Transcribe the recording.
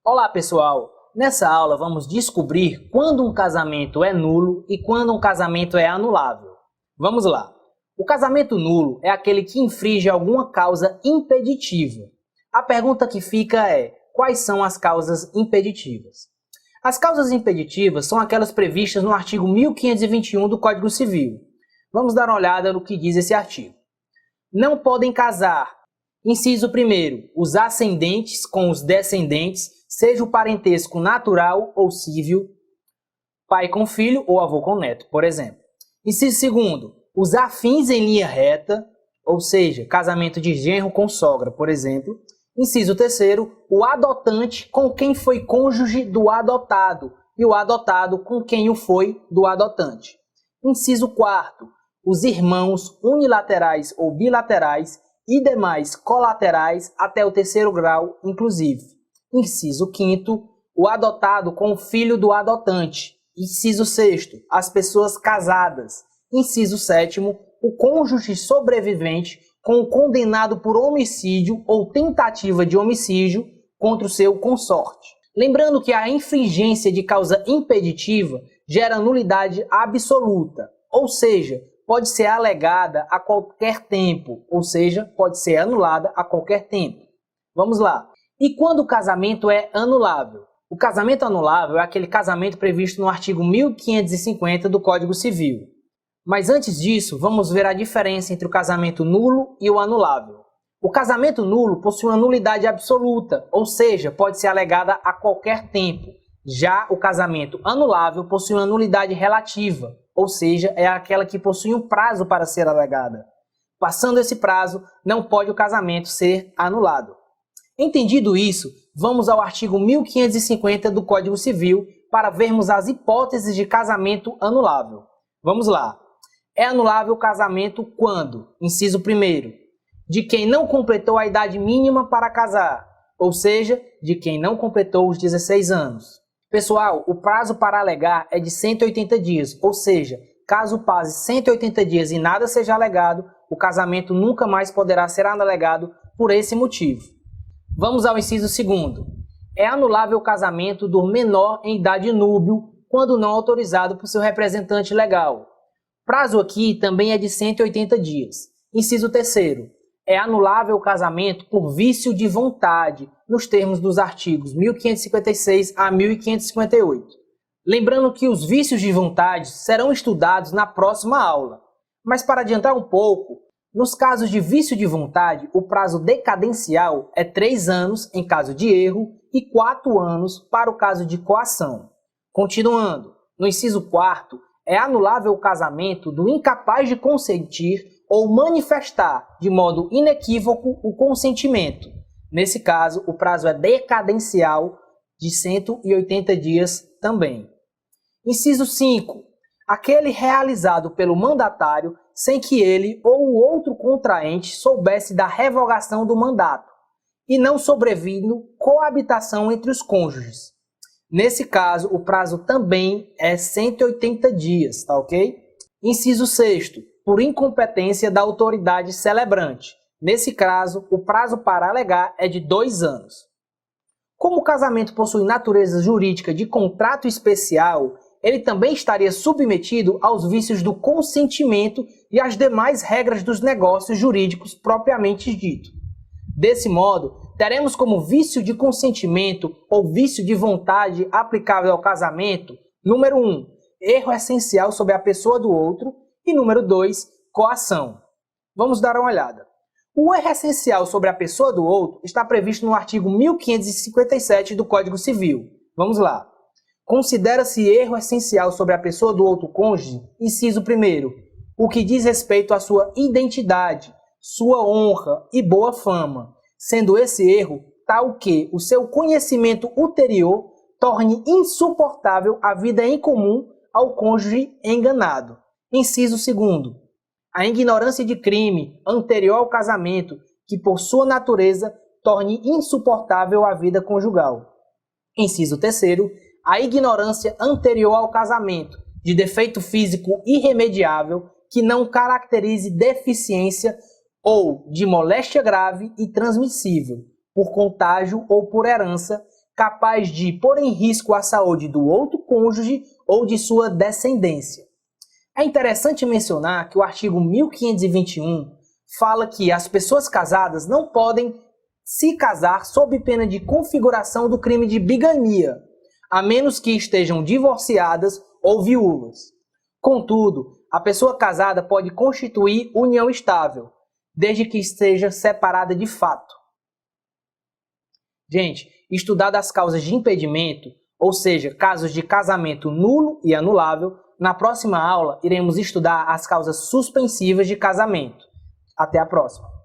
Olá pessoal, nessa aula vamos descobrir quando um casamento é nulo e quando um casamento é anulável. Vamos lá. O casamento nulo é aquele que infringe alguma causa impeditiva. A pergunta que fica é: quais são as causas impeditivas? As causas impeditivas são aquelas previstas no artigo 1521 do Código Civil. Vamos dar uma olhada no que diz esse artigo. Não podem casar, inciso 1º, os ascendentes com os descendentes, seja o parentesco natural ou civil, pai com filho ou avô com neto, por exemplo. Inciso 2º, os afins em linha reta, ou seja, casamento de genro com sogra, por exemplo. Inciso 3º, o adotante com quem foi cônjuge do adotado e o adotado com quem o foi do adotante. Inciso 4º, os irmãos unilaterais ou bilaterais e demais colaterais até o 3º grau, inclusive. Inciso 5º, o adotado com o filho do adotante. Inciso 6º, as pessoas casadas. Inciso 7º, o cônjuge sobrevivente com o condenado por homicídio ou tentativa de homicídio contra o seu consorte. Lembrando que a infringência de causa impeditiva gera nulidade absoluta, ou seja, pode ser alegada a qualquer tempo, ou seja, pode ser anulada a qualquer tempo. Vamos lá. E quando o casamento é anulável? O casamento anulável é aquele casamento previsto no artigo 1550 do Código Civil. Mas antes disso, vamos ver a diferença entre o casamento nulo e o anulável. O casamento nulo possui uma nulidade absoluta, ou seja, pode ser alegada a qualquer tempo. Já o casamento anulável possui uma nulidade relativa, ou seja, é aquela que possui um prazo para ser alegada. Passando esse prazo, não pode o casamento ser anulado. Entendido isso, vamos ao artigo 1550 do Código Civil para vermos as hipóteses de casamento anulável. Vamos lá. É anulável o casamento quando, inciso 1º, de quem não completou a idade mínima para casar, ou seja, de quem não completou os 16 anos. Pessoal, o prazo para alegar é de 180 dias, ou seja, caso passe 180 dias e nada seja alegado, o casamento nunca mais poderá ser alegado por esse motivo. Vamos ao inciso 2º. É anulável o casamento do menor em idade núbil quando não autorizado por seu representante legal. Prazo aqui também é de 180 dias. Inciso 3º. É anulável o casamento por vício de vontade, nos termos dos artigos 1556 a 1558. Lembrando que os vícios de vontade serão estudados na próxima aula. Mas para adiantar um pouco, nos casos de vício de vontade, o prazo decadencial é 3 anos em caso de erro e 4 anos para o caso de coação. Continuando, no inciso 4º, é anulável o casamento do incapaz de consentir ou manifestar de modo inequívoco o consentimento. Nesse caso, o prazo é decadencial de 180 dias também. Inciso 5. Aquele realizado pelo mandatário sem que ele ou o outro contraente soubesse da revogação do mandato e não sobrevindo coabitação entre os cônjuges. Nesse caso, o prazo também é 180 dias, tá ok? Inciso 6º, por incompetência da autoridade celebrante. Nesse caso, o prazo para alegar é de 2 anos. Como o casamento possui natureza jurídica de contrato especial, ele também estaria submetido aos vícios do consentimento e às demais regras dos negócios jurídicos propriamente dito. Desse modo, teremos como vício de consentimento ou vício de vontade aplicável ao casamento, número 1, erro essencial sobre a pessoa do outro, e número 2, coação. Vamos dar uma olhada. O erro essencial sobre a pessoa do outro está previsto no artigo 1557 do Código Civil. Vamos lá. Considera-se erro essencial sobre a pessoa do outro cônjuge, inciso 1º, o que diz respeito à sua identidade, sua honra e boa fama, sendo esse erro tal que o seu conhecimento ulterior torne insuportável a vida em comum ao cônjuge enganado. Inciso 2º, a ignorância de crime anterior ao casamento, que por sua natureza torne insuportável a vida conjugal. Inciso 3º, a ignorância anterior ao casamento, de defeito físico irremediável, que não caracterize deficiência ou de moléstia grave e transmissível, por contágio ou por herança, capaz de pôr em risco a saúde do outro cônjuge ou de sua descendência. É interessante mencionar que o artigo 1521 fala que as pessoas casadas não podem se casar sob pena de configuração do crime de bigamia, a menos que estejam divorciadas ou viúvas. Contudo, a pessoa casada pode constituir união estável, desde que esteja separada de fato. Gente, estudar as causas de impedimento, ou seja, casos de casamento nulo e anulável, na próxima aula iremos estudar as causas suspensivas de casamento. Até a próxima!